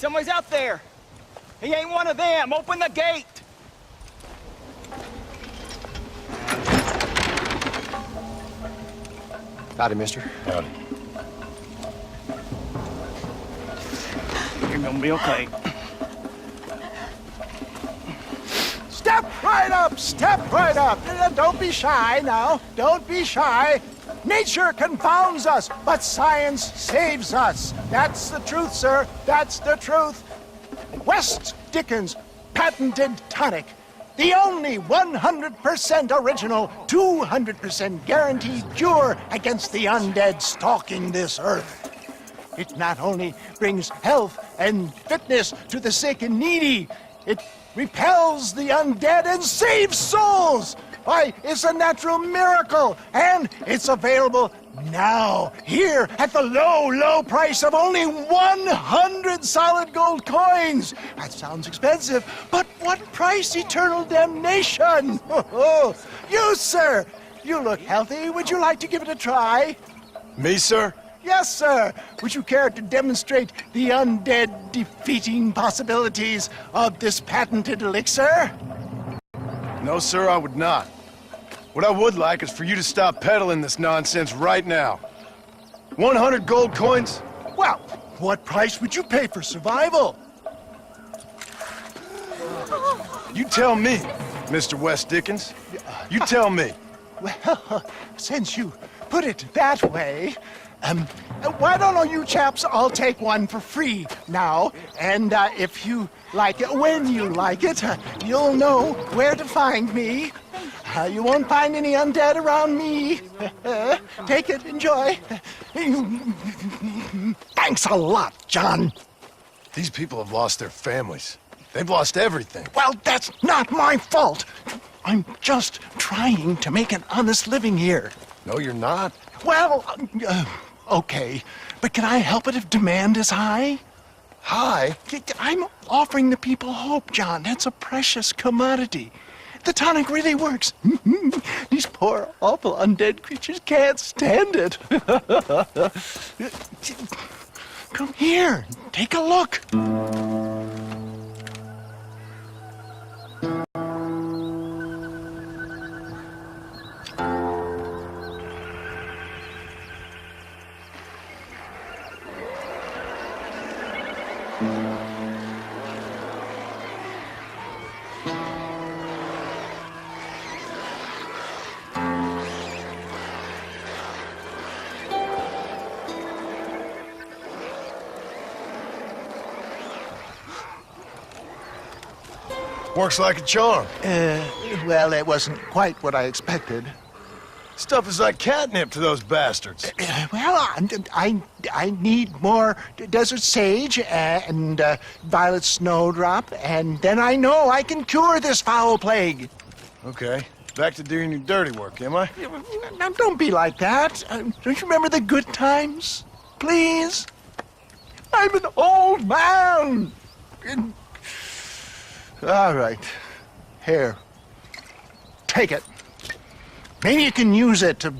Somebody's out there. He ain't one of them. Open the gate. Howdy, mister. Howdy. You're gonna be okay. Step right up! Step right up! Don't be shy now. Don't be shy. Nature confounds us, but science saves us. That's the truth, sir. That's the truth. West Dickens' patented tonic. The only 100% original, 200% guaranteed cure against the undead stalking this earth. It not only brings health and fitness to the sick and needy, it repels the undead and saves souls. Why, it's a natural miracle, and it's available now, here, at the low, low price of only 100 solid gold coins. That sounds expensive, but what price? Eternal damnation. You, sir, you look healthy. Would you like to give it a try? Me, sir? Yes, sir. Would you care to demonstrate the undead defeating possibilities of this patented elixir? No, sir, I would not. What I would like is for you to stop peddling this nonsense right now. 100 gold coins? Well, what price would you pay for survival? You tell me, Mr. West Dickens. You tell me. Well, since you put it that way, why don't all you chaps all take one for free now? And if you like it, when you like it, you'll know where to find me. You won't find any undead around me. Take it, enjoy. Thanks a lot, John. These people have lost their families. They've lost everything. Well, that's not my fault. I'm just trying to make an honest living here. No, you're not. Well, okay. But can I help it if demand is high? Hi. I'm offering the people hope, John. That's a precious commodity. The tonic really works. These poor, awful undead creatures can't stand it. Come here. Take a look. Works like a charm. Well, it wasn't quite what I expected. Stuff is like catnip to those bastards. Well, I need more desert sage and violet snowdrop, and then I know I can cure this foul plague. Okay. Back to doing your dirty work, am I? Now, don't be like that. Don't you remember the good times? Please? I'm an old man. All right. Here. Take it. Maybe you can use it to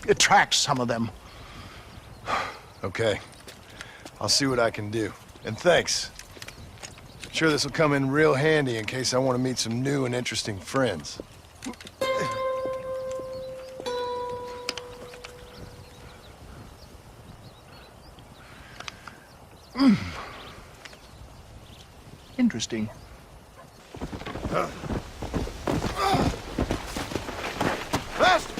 attract some of them. Okay. I'll see what I can do. And thanks. I'm sure this will come in real handy in case I want to meet some new and interesting friends. Interesting. Faster!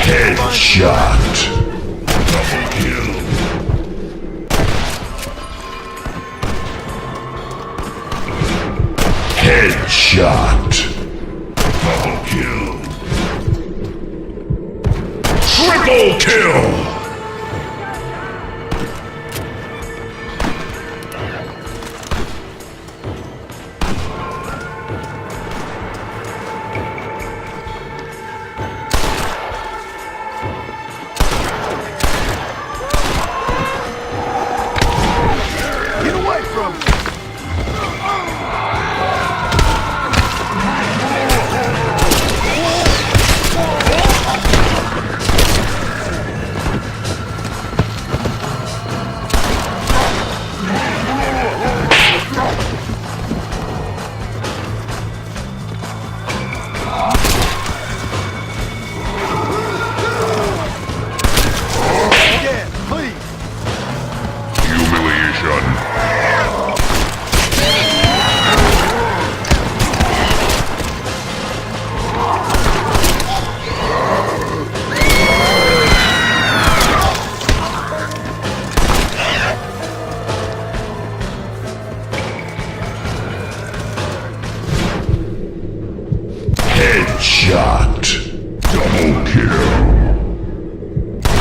Headshot. Double kill. Headshot. Double kill. Triple kill. Headshot. Double kill.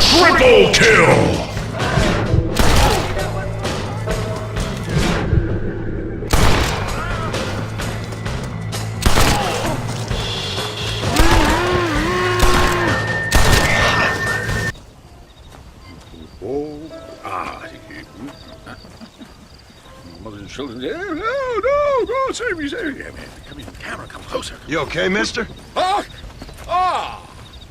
Triple kill. Mother and children. No, save me. Yeah, man, come in, camera, come closer. You okay, mister?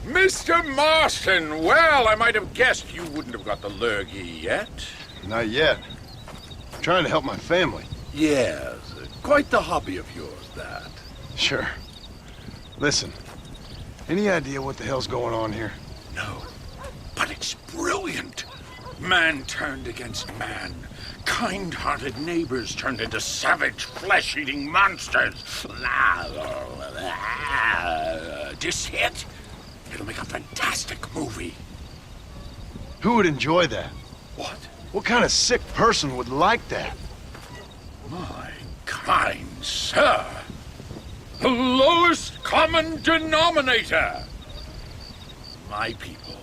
Mr. Marston. Well, I might have guessed you wouldn't have got the lurgy yet. Not yet. I'm trying to help my family. Yes, quite the hobby of yours, that. Sure. Listen, any idea what the hell's going on here? No, but it's brilliant. Man turned against man. Kind-hearted neighbors turned into savage, flesh-eating monsters. This hit? It'll make a fantastic movie. Who would enjoy that? What? What kind of sick person would like that? My kind sir. The lowest common denominator. My people.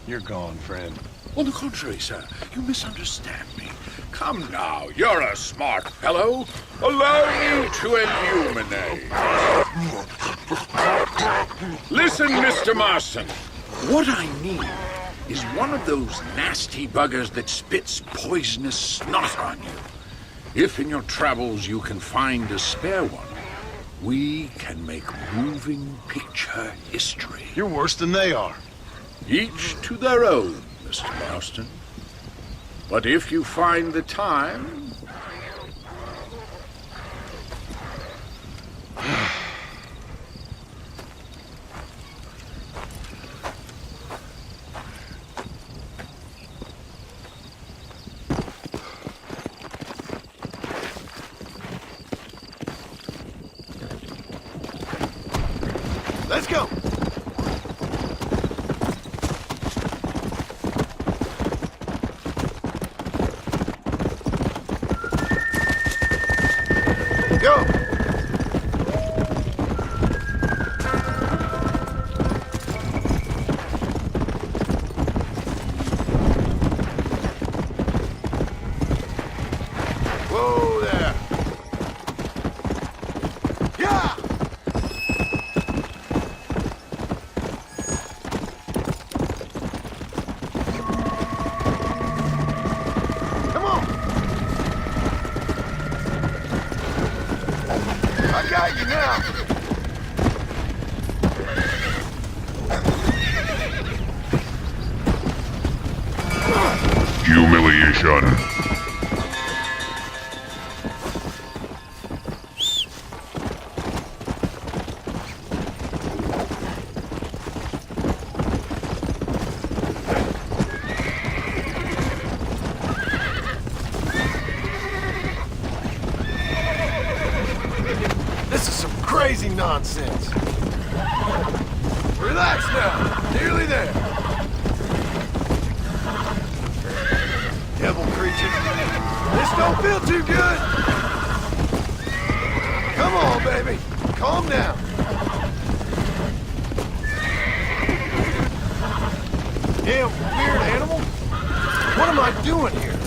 You're gone, friend. On the contrary, sir, you misunderstand me. Come now, you're a smart fellow. Allow me to illuminate. Listen, Mr. Marston. What I need is one of those nasty buggers that spits poisonous snot on you. If in your travels you can find a spare one, we can make moving picture history. You're worse than they are. Each to their own, Mr. Marston. But if you find the time... Let's go! Go! Whoa there! Yeah! Come on! I got you now! Humiliation. This is some crazy nonsense. Relax now. Nearly there. Devil creatures. This don't feel too good. Come on, baby. Calm down. Damn weird animal. What am I doing here?